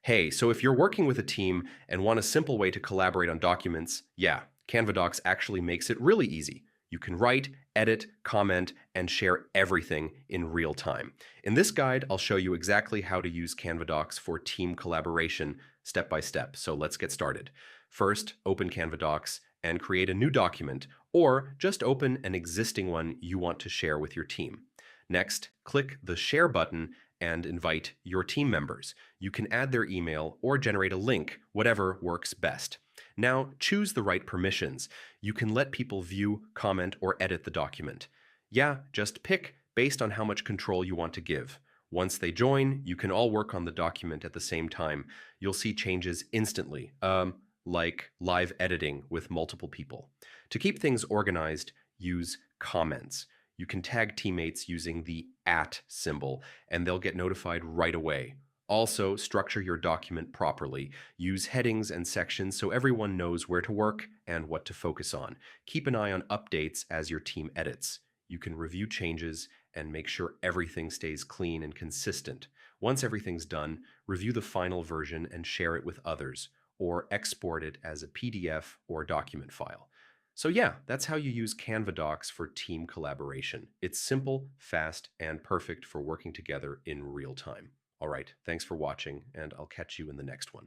Hey, so if you're working with a team and want a simple way to collaborate on documents, yeah, Canva Docs actually makes it really easy. You can write, edit, comment, and share everything in real time. In this guide, I'll show you exactly how to use Canva Docs for team collaboration step by step. So let's get started. First, open Canva Docs and create a new document, or just open an existing one you want to share with your team. Next, click the Share button and invite your team members. You can add their email or generate a link, whatever works best. Now, choose the right permissions. You can let people view, comment, or edit the document. Yeah, just pick based on how much control you want to give. Once they join, you can all work on the document at the same time. You'll see changes instantly, like live editing with multiple people. To keep things organized, use comments. You can tag teammates using the @ symbol, and they'll get notified right away. Also, structure your document properly. Use headings and sections so everyone knows where to work and what to focus on. Keep an eye on updates as your team edits. You can review changes and make sure everything stays clean and consistent. Once everything's done, review the final version and share it with others, or export it as a PDF or document file. So yeah, that's how you use Canva Docs for team collaboration. It's simple, fast, and perfect for working together in real time. All right, thanks for watching, and I'll catch you in the next one.